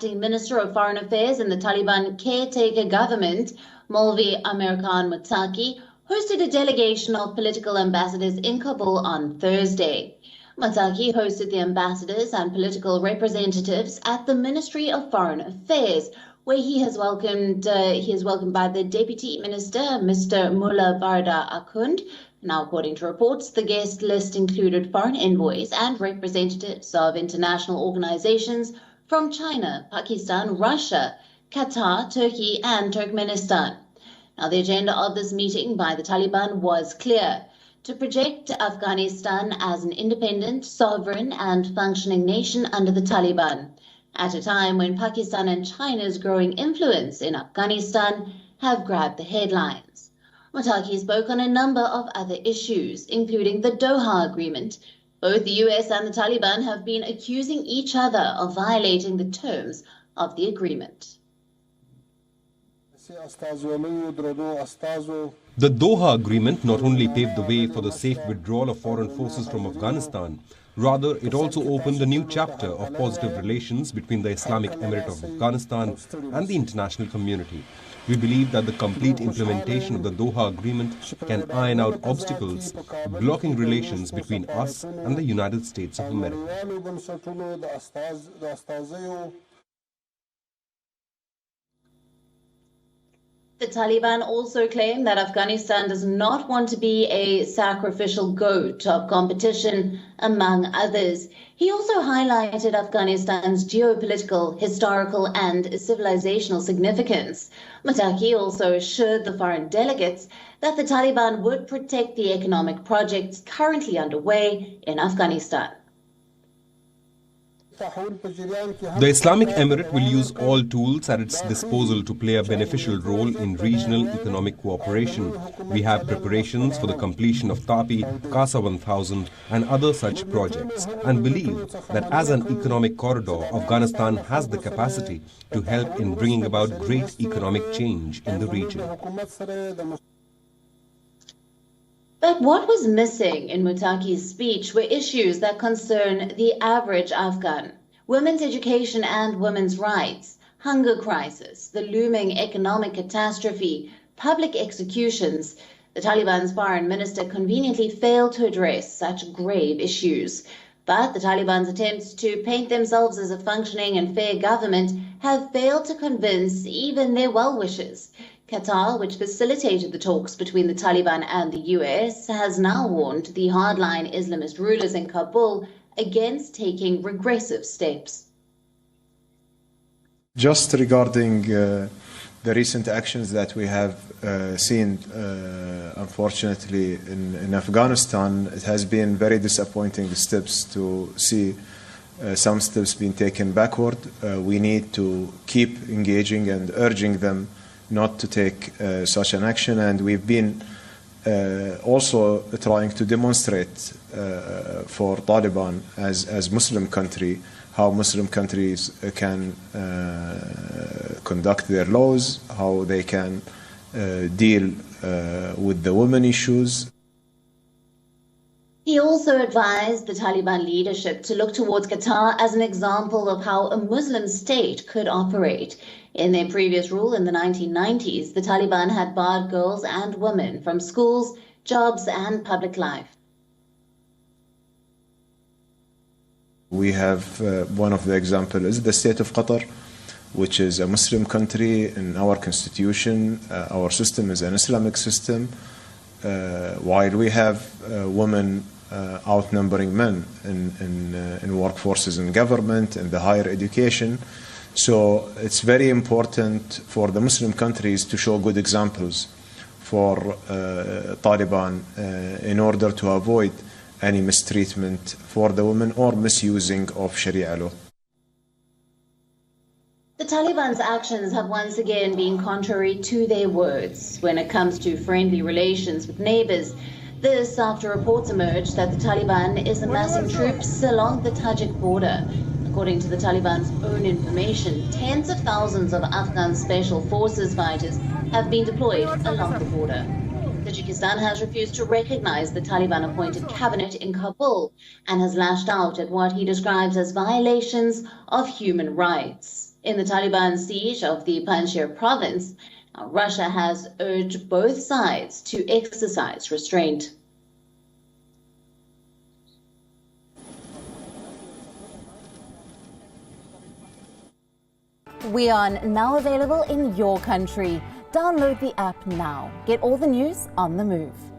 acting Minister of Foreign Affairs in the Taliban caretaker government, Maulvi Amir Khan Muttaqi, hosted a delegation of political ambassadors in Kabul on Thursday. Muttaqi hosted the ambassadors and political representatives at the Ministry of Foreign Affairs, where he is welcomed by the Deputy Minister, Mr. Mullah Barda Akhund. Now, according to reports, the guest list included foreign envoys and representatives of international organizations from China, Pakistan, Russia, Qatar, Turkey, and Turkmenistan. Now, the agenda of this meeting by the Taliban was clear: to project Afghanistan as an independent, sovereign, and functioning nation under the Taliban, at a time when Pakistan and China's growing influence in Afghanistan have grabbed the headlines. Muttaqi spoke on a number of other issues, including the Doha Agreement. Both the US and the Taliban have been accusing each other of violating the terms of the agreement. The Doha Agreement not only paved the way for the safe withdrawal of foreign forces from Afghanistan, rather it also opened a new chapter of positive relations between the Islamic Emirate of Afghanistan and the international community. We believe that the complete implementation of the Doha Agreement can iron out obstacles blocking relations between us and the United States of America. The Taliban also claim that Afghanistan does not want to be a sacrificial goat of competition, among others. He also highlighted Afghanistan's geopolitical, historical, and civilizational significance. Muttaqi also assured the foreign delegates that the Taliban would protect the economic projects currently underway in Afghanistan. The Islamic Emirate will use all tools at its disposal to play a beneficial role in regional economic cooperation. We have preparations for the completion of TAPI, CASA 1000 and other such projects, and believe that as an economic corridor, Afghanistan has the capacity to help in bringing about great economic change in the region. But what was missing in Muttaqi's speech were issues that concern the average Afghan: women's education and women's rights, hunger crisis, the looming economic catastrophe, public executions. The Taliban's foreign minister conveniently failed to address such grave issues. But the Taliban's attempts to paint themselves as a functioning and fair government have failed to convince even their well-wishers. Qatar, which facilitated the talks between the Taliban and the US, has now warned the hardline Islamist rulers in Kabul against taking regressive steps. Just regarding the recent actions that we have seen, unfortunately, in Afghanistan, it has been very disappointing steps to see some steps being taken backward. We need to keep engaging and urging them not to take such an action, and we've been also trying to demonstrate for Taliban as Muslim country how Muslim countries can conduct their laws, how they can deal with the women issues. He also advised the Taliban leadership to look towards Qatar as an example of how a Muslim state could operate. In their previous rule in the 1990s, the Taliban had barred girls and women from schools, jobs, and public life. We have one of the examples is the state of Qatar, which is a Muslim country. In our constitution, our system is an Islamic system. While we have women outnumbering men in workforces in government and the higher education. So it's very important for the Muslim countries to show good examples for Taliban in order to avoid any mistreatment for the women or misusing of Sharia law. The Taliban's actions have once again been contrary to their words when it comes to friendly relations with neighbors. This after reports emerged that the Taliban is amassing troops along the Tajik border. According to the Taliban's own information, tens of thousands of Afghan special forces fighters have been deployed along the border. Tajikistan has refused to recognize the Taliban-appointed cabinet in Kabul and has lashed out at what he describes as violations of human rights. In the Taliban siege of the Panjshir province, Russia has urged both sides to exercise restraint. We are now available in your country. Download the app now. Get all the news on the move.